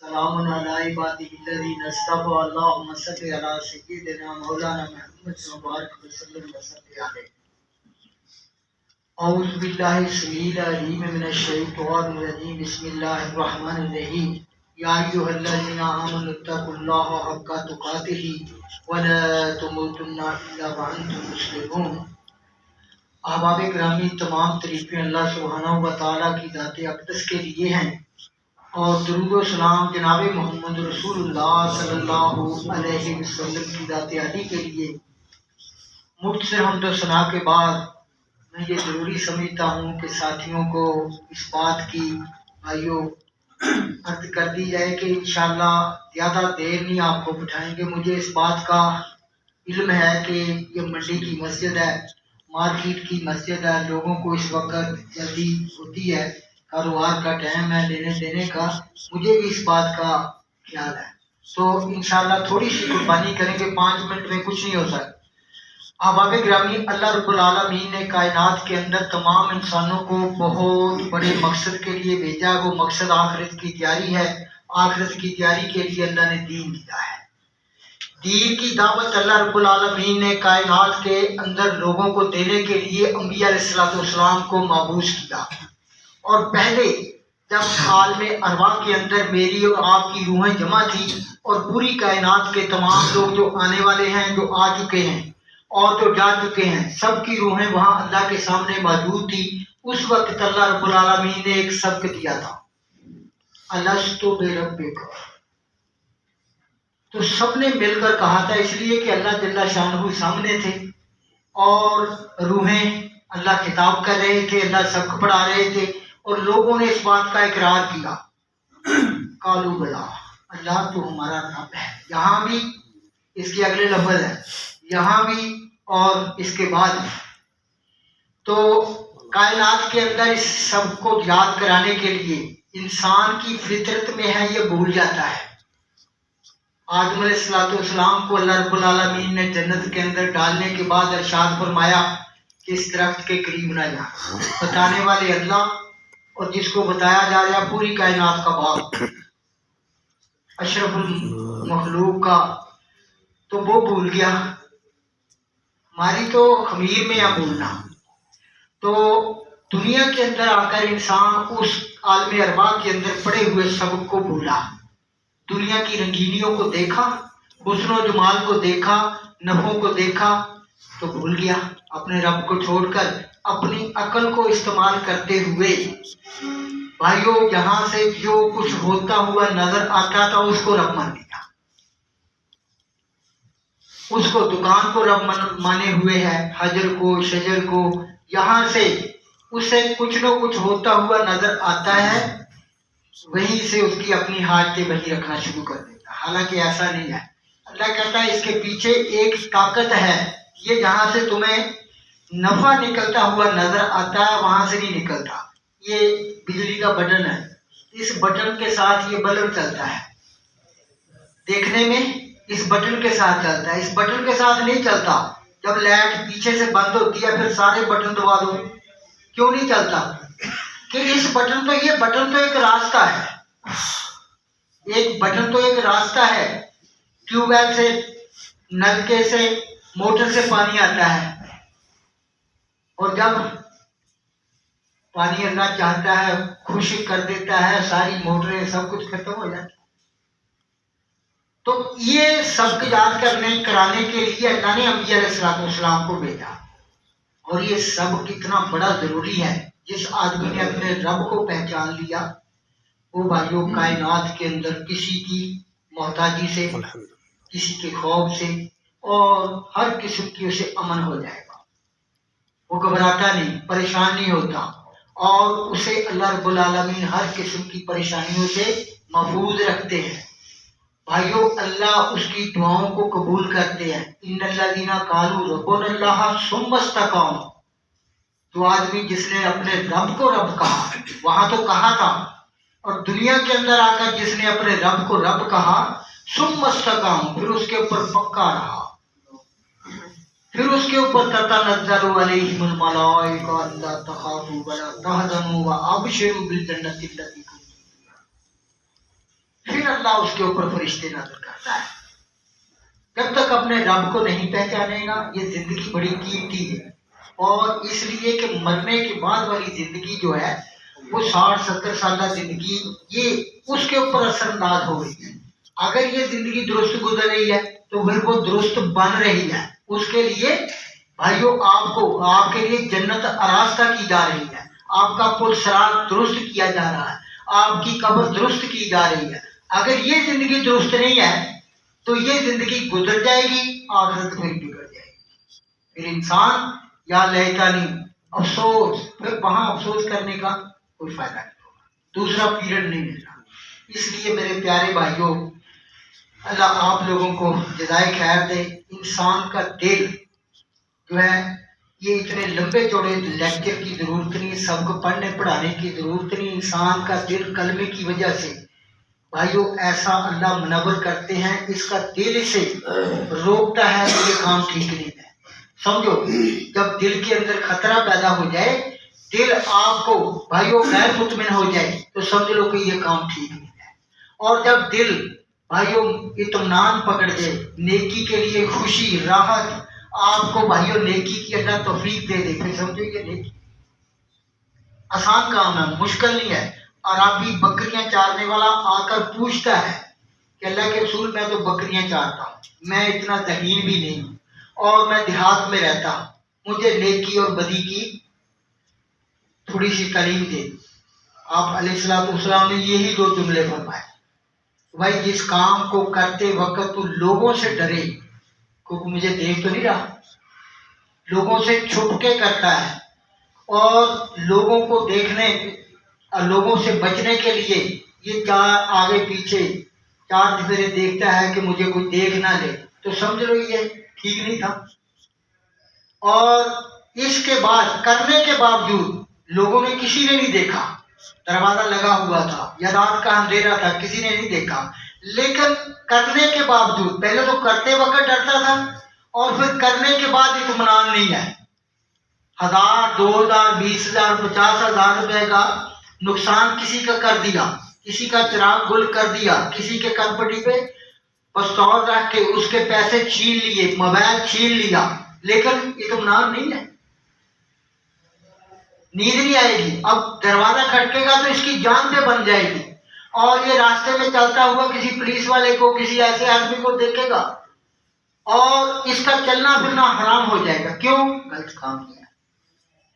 سلام علی عبادی الذین اصطفى اللهم صل علی سیدنا مولانا محمد وبارک وسلم وصلی علیہ. اعوذ باللہ السمیع العلیم من الشیطان الرجیم. بسم اللہ الرحمن الرحیم. یا ایھا الذین آمنوا اتقوا اللہ حق تقاتہ ولا تموتن الا وانتم مسلمون. احباب گرامی، تمام تعریفیں اللہ سبحانہ و تعالیٰ کی ذات اقدس کے لیے ہیں، اور درود و سلام جناب محمد رسول اللہ صلی اللہ علیہ وسلم کی ذات عالی کے لیے. مختصر حمد و ثنا کے بعد میں یہ ضروری سمجھتا ہوں کہ ساتھیوں کو اس بات کی بھائیوں عرض کر دی جائے کہ انشاءاللہ زیادہ دیر نہیں آپ کو بٹھائیں گے. مجھے اس بات کا علم ہے کہ یہ منڈی کی مسجد ہے، مارکیٹ کی مسجد ہے، لوگوں کو اس وقت جلدی ہوتی ہے، کاروبار کا ٹائم ہے، لینے دینے کا. مجھے بھی اس بات کا خیال ہے، تو انشاءاللہ تھوڑی سی قربانی کریں گے. 5 منٹ میں کچھ نہیں ہوتا. احباب گرامی، اللہ رب العالمین نے کائنات کے اندر تمام انسانوں کو بہت بڑے مقصد کے لیے بھیجا ہے. وہ مقصد آخرت کی تیاری ہے. آخرت کی تیاری کے لیے اللہ نے دین دیا ہے. دین کی دعوت اللہ رب العالمین نے کائنات کے اندر لوگوں کو دینے کے لیے انبیاء علیہ السلام کو مبعوث کیا. اور پہلے جب عالم ارواح کے اندر میری اور آپ کی روحیں جمع تھی اور پوری کائنات کے تمام لوگ جو آنے والے ہیں، جو آ چکے ہیں اور جو جا چکے ہیں، سب کی روحیں وہاں اللہ کے سامنے موجود تھی. اس وقت اللہ رب العالمین نے ایک سبق دیا تھا، الستُ بربک. تو سب نے مل کر کہا تھا، اس لیے کہ اللہ جل شانہ سامنے تھے اور روحیں اللہ خطاب کر رہے تھے، اللہ سبق پڑھا رہے تھے، اور لوگوں نے اس بات کا اقرار کیا. قالوا بلا، اللہ تو ہمارا رب ہے. یہاں بھی اس کے اگلے لفظ ہے، یہاں بھی اور اس کے بعد بھی. تو کائنات کے اندر اس سب کو یاد کرانے کے لیے انسان کی فطرت میں ہے، یہ بھول جاتا ہے. آدم علیہ السلام کو اللہ رب العالمین نے جنت کے اندر ڈالنے کے بعد ارشاد فرمایا کہ اس درخت کے قریب نہ جا. بتانے والے اللہ اور جس کو بتایا جا رہا پوری کائنات کا باپ، اشرف المخلوق کا، تو وہ بھول گیا. ہماری تو خمیر میں ہے بھولنا. تو دنیا کے اندر آ کر انسان اس عالم ارواح کے اندر پڑے ہوئے سبق کو بھولا. دنیا کی رنگینیوں کو دیکھا، حسن و جمال کو دیکھا، نفعوں کو دیکھا، تو بھول گیا. اپنے رب کو چھوڑ کر اپنی عقل کو استعمال کرتے ہوئے بھائیوں یہاں سے جو کچھ ہوتا ہوا نظر آتا تھا اس کو رب مان لیا. اس کو دکان کو رب مانے ہوئے ہے، حجر کو، شجر کو. یہاں سے اسے کچھ نہ کچھ ہوتا ہوا نظر آتا ہے، وہیں سے اس کی اپنی حاجتیں وہیں رکھنا شروع کر دیتا. حالانکہ ایسا نہیں ہے. اللہ کہتا ہے اس کے پیچھے ایک طاقت ہے. یہ جہاں سے تمہیں نفع نکلتا ہوا نظر آتا ہے وہاں سے نہیں نکلتا. یہ بجلی کا بٹن ہے، اس بٹن کے ساتھ یہ بلب چلتا ہے. دیکھنے میں اس بٹن کے ساتھ چلتا ہے، اس بٹن کے ساتھ نہیں چلتا. جب لائٹ پیچھے سے بند ہوتی ہے پھر سارے بٹن دبا دو، کیوں نہیں چلتا؟ کہ اس بٹن تو، یہ بٹن تو ایک راستہ ہے، ایک بٹن تو ایک راستہ ہے. ٹیوب ویل سے، نلکے سے، موٹر سے پانی آتا ہے، اور جب پانی اللہ چاہتا ہے خشک کر دیتا ہے، ساری موٹریں سب کچھ ختم ہو جاتا ہے. تو یہ سب یاد کرانے کے لیے اللہ نے انبیاء علیہ السلام کو بھیجا. اور یہ سب کتنا بڑا ضروری ہے. جس آدمی نے اپنے رب کو پہچان لیا وہ بھائیوں کائنات کے اندر کسی کی محتاجی سے، کسی کے خوف سے اور ہر قسم کی اسے امن ہو جائے گا. وہ گھبراتا نہیں، پریشان نہیں ہوتا، اور اسے اللہ رب العالمین ہر قسم کی پریشانیوں سے محفوظ رکھتے ہیں. بھائیوں اللہ اس کی دعاؤں کو قبول کرتے ہیں. ان الذین قالوا ربنا اللہ ثم استقاموا. تو آدمی جس نے اپنے رب کو رب کہا، وہاں تو کہا تھا، اور دنیا کے اندر آ کر جس نے اپنے رب کو رب کہا، ثم استقاموا، پھر اس کے اوپر پکا رہا، پھر اس کے اوپر تتنزل علیہم الملائکہ الا تخافوا ولا تحزنوا وابشروا بالجنۃ التي کنتم. پھر اللہ اس کے اوپر فرشتے نازل کرتا ہے. جب تک اپنے رب کو نہیں پہچانے گا یہ زندگی بڑی قیمتی ہے. اور اس لیے کہ مرنے کے بعد والی زندگی جو ہے وہ 60-70 سالہ زندگی یہ اس کے اوپر اثر انداز ہو گئی ہے. اگر یہ زندگی درست گزر رہی ہے تو پھر وہ درست بن رہی ہے. اس کے لیے بھائیو آپ کے لیے جنت آراستہ کی جا رہی ہے. آپ کا پل صراط درست کیا جا رہا ہے. آپ کی قبر درست کی جا رہی ہے. اگر یہ زندگی درست نہیں ہے تو یہ زندگی گزر جائے گی، آخرت پھر بگڑ جائے گی. پھر انسان یا لیتنی افسوس، پھر وہاں افسوس کرنے کا کوئی فائدہ نہیں ہوگا، دوسرا پیریڈ نہیں مل رہا. اس لیے میرے پیارے بھائیوں اللہ آپ لوگوں کو جزائے خیر دے. انسان کا دل جو ہے یہ اتنے لمبے چوڑے لیکچر کی ضرورت نہیں، سب کو پڑھنے پڑھانے کی ضرورت نہیں. انسان کا دل کلمے کی وجہ سے بھائیو ایسا اللہ منور کرتے ہیں، اس کا دل اسے روکتا ہے تو یہ کام ٹھیک نہیں ہے. سمجھو جب دل کے اندر خطرہ پیدا ہو جائے، دل آپ کو بھائیو غیر مطمئن ہو جائے تو سمجھ لو کہ یہ کام ٹھیک نہیں ہے. اور جب دل بھائیو اطمینان پکڑ جائے، نیکی کے لیے خوشی راحت آپ کو بھائیو نیکی کی اللہ توفیق دے دے، پھر سمجھو یہ نیکی آسان کام ہے، مشکل نہیں ہے. اور ابھی بکریاں چارنے والا آ کر پوچھتا ہے کہ اللہ کے رسول میں تو بکریاں چارتا ہوں، میں اتنا ذہین بھی نہیں ہوں اور میں دیہات میں رہتا ہوں، مجھے نیکی اور بدی کی تھوڑی سی تعلیم دے. آپ علیہ السلام نے یہی دو جملے فرمائے، بھائی جس کام کو کرتے وقت تو لوگوں سے ڈرے کیونکہ مجھے دیکھ تو نہیں رہا، لوگوں سے چھپ کے کرتا ہے اور لوگوں کو دیکھنے لوگوں سے بچنے کے لیے یہ چار آگے پیچھے چار چیزیں دیکھتا ہے کہ مجھے کوئی دیکھ نہ لے، تو سمجھ لو یہ ٹھیک نہیں تھا. اور اس کے بعد کرنے کے باوجود لوگوں نے کسی نے نہیں دیکھا، دروازہ لگا ہوا تھا یا رات کا اندھیرا تھا، کسی نے نہیں دیکھا، لیکن کرنے کے باوجود پہلے تو کرتے وقت ڈرتا تھا اور پھر کرنے کے بعد اطمینان نہیں ہے. 1000 2000 20,000 50,000 روپے کا نقصان کسی کا کر دیا، کسی کا چراغ گل کر دیا، کسی کے کمپنی پہ پستول رکھ کے اس کے پیسے چھین لیے، موبائل چھین لیا، لیکن اطمینان نہیں ہے، نیند نہیں آئے گی. اب دروازہ کھٹکے گا تو اس کی جان پہ بن جائے گی اور یہ راستے میں چلتا ہوا کسی پولیس والے کو کسی ایسے آدمی کو دیکھے گا اور اس کا چلنا پھرنا حرام ہو جائے گا. کیوں؟ غلط کام کیا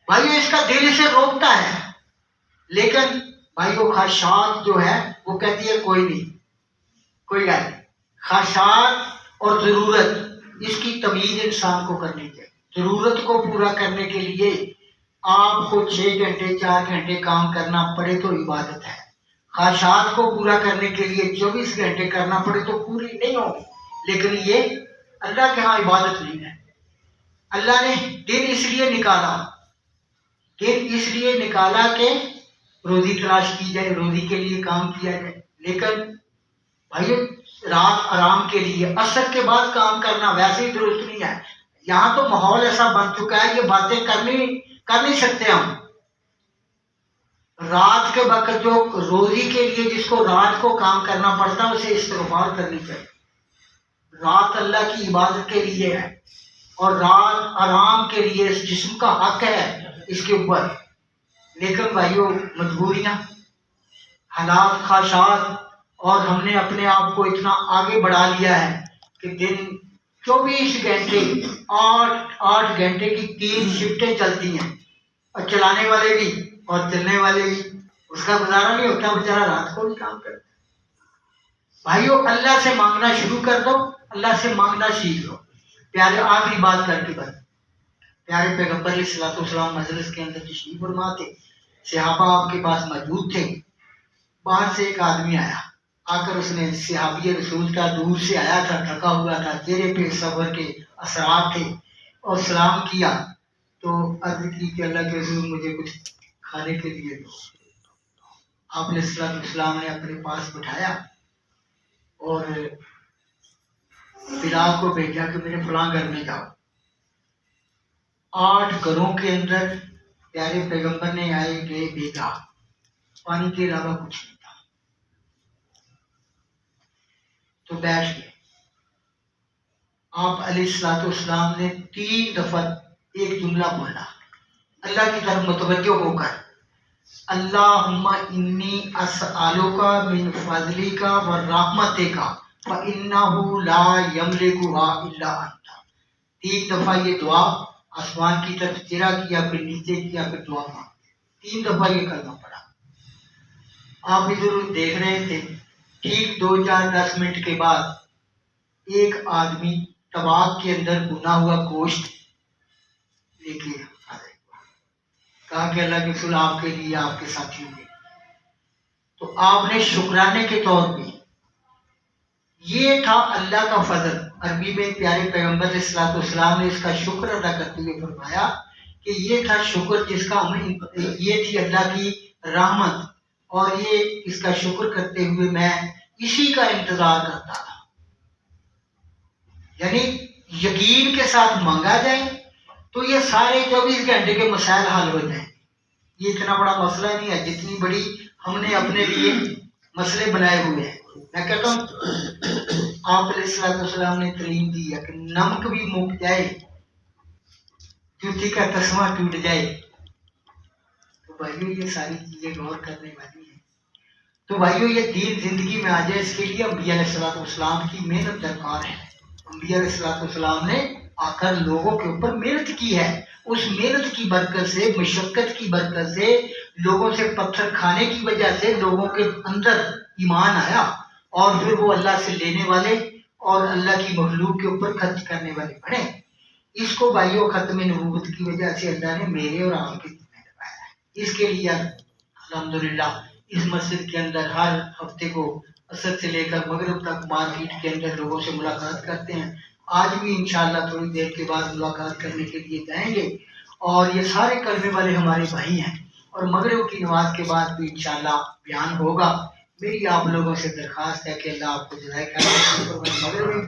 بھائیو. اس کا دل اسے روکتا ہے، لیکن بھائیو خواہشات جو ہے وہ کہتی ہے کوئی نہیں، کوئی بات نہیں. خواہشات اور ضرورت اس کی تمیز انسان کو کرنی چاہیے. ضرورت کو پورا کرنے کے لیے آپ کو 6 گھنٹے 4 گھنٹے کام کرنا پڑے تو عبادت ہے. خواہشات کو پورا کرنے کے لیے 24 گھنٹے کرنا پڑے تو پوری نہیں ہوگی، لیکن یہ اللہ کے ہاں عبادت نہیں ہے. اللہ نے دن اس لیے نکالا، دن اس لیے نکالا کہ روزی تلاش کی جائے، روزی کے لیے کام کیا جائے. لیکن بھائی رات آرام کے لیے، عصر کے بعد کام کرنا ویسے ہی درست نہیں ہے. یہاں تو ماحول ایسا بن چکا ہے، یہ باتیں کر نہیں سکتے ہم. رات کے وقت جو روزی کے لیے جس کو رات کو کام کرنا پڑتا ہے اسے استغفار کرنی چاہیے. رات اللہ کی عبادت کے لیے ہے اور رات آرام کے لیے اس جسم کا حق ہے اس کے اوپر. لیکن بھائیو مجبوریاں، حالات، خواہشات، اور ہم نے اپنے آپ کو اتنا آگے بڑھا لیا ہے کہ دن 24 گھنٹے 8 گھنٹے کی 3 شفٹیں چلتی ہیں اور چلانے والے بھی اور چلنے والے بھی. اس کا گزارا نہیں ہوتا، بیچارہ رات کو بھی کام کرتا ہے. بھائیو اللہ سے مانگنا شروع کر دو، اللہ سے مانگنا سیکھ لو. پیارے آخری بات کر کے بس، پیارے پیغمبر علیہ الصلوۃ والسلام مجلس کے اندر تشریف فرما تھے، صحابہ آپ کے پاس موجود تھے. باہر سے ایک آدمی آیا، آ کر اس نے صحابی رسول کا دور سے آیا تھا، تھکا ہوا تھا، چہرے پہ صبر کے اثرات تھے اور سلام کیا تو عرض کی کہ اللہ کے رسول مجھے کچھ کھانے کے لیے دو. آپ علیہ الصلوۃ والسلام نے اپنے پاس بٹھایا اور بلال کو بھیجا کہ میرے فلاں گھر میں جاؤ. 8 گھروں کے اندر پیارے پیغمبر نے آئے گئے بھیجا، پانی کے علاوہ کچھ نہیں تھا. بیٹھ گئے. آپ علیہ الصلوۃ والسلام نے 3 دفعہ ایک جملہ بولا اللہ کی طرف متوجہ ہو کر، اللہم انی اسألک من فضلک و رحمتک فإنہ لا یملکھا الا انت. 3 دفعہ یہ دعا آسمان کی طرف چرا کیا، پھر نیچے کیا، پھر دعا مانگی. 3 دفعہ یہ کلمہ پڑھا. آپ بھی ضرور دیکھ رہے تھے. ٹھیک 2-4-10 منٹ کے بعد ایک آدمی طباق کے اندر بنا ہوا گوشت لے کے کہا کہ اللہ کے رسول آپ کے لیے، آپ کے ساتھیوں کے. تو آپ نے شکرانے کے طور پہ، یہ تھا اللہ کا فضل. عربی میں پیارے پیغمبر علیہ الصلوۃ والسلام نے اس کا شکر ادا کرتے ہوئے فرمایا کہ یہ تھا شکر جس کا ہمیں، یہ تھی اللہ کی رحمت، اور یہ اس کا شکر کرتے ہوئے میں اسی کا انتظار کرتا تھا. یعنی یقین کے ساتھ مانگا جائے تو یہ سارے 24 گھنٹے کے مسائل حل ہو جائیں. یہ اتنا بڑا مسئلہ نہیں ہے جتنی بڑی ہم نے اپنے لیے مسئلے بنائے ہوئے ہیں. میں کہتا ہوں آپ علیہ الصلوۃ والسلام نے تعلیم دی ہے کہ نمک بھی مک جائے، جوتی کا تسمہ ٹوٹ جائے. تو بھائیو یہ ساری چیزیں غور کرنے والی ہیں. تو بھائیو یہ دین زندگی میں آ جائے، اس کے لیے انبیاء علیہ الصلوۃ والسلام کی محنت درکار ہے. انبیاء علیہ الصلوۃ والسلام نے آ کر لوگوں کے اوپر محنت کی ہے. اس محنت کی برکت سے، مشقت کی برکت سے، لوگوں سے پتھر کھانے کی وجہ سے لوگوں کے اندر ایمان آیا، اور پھر وہ اللہ سے لینے والے اور اللہ کی مخلوق کے اوپر خرچ کرنے والے بنے. اس کو بھائیو ختم نبوت کی وجہ سے اللہ نے میرے اور آپ کے ذمہ لگایا ہے. اس کے لیے الحمدللہ اس مسجد کے اندر ہر ہفتے کو عصر سے لے کر مغرب تک مارکیٹ کے اندر لوگوں سے ملاقات کرتے ہیں. آج بھی انشاءاللہ تھوڑی دیر کے بعد ملاقات کرنے کے لیے جائیں گے. اور یہ سارے کلمے والے ہمارے بھائی ہیں، اور مغرب کی نماز کے بعد بھی انشاءاللہ بیان ہوگا. میری آپ لوگوں سے درخواست ہے کہ اللہ آپ کو جزائے خیر. مغرب میں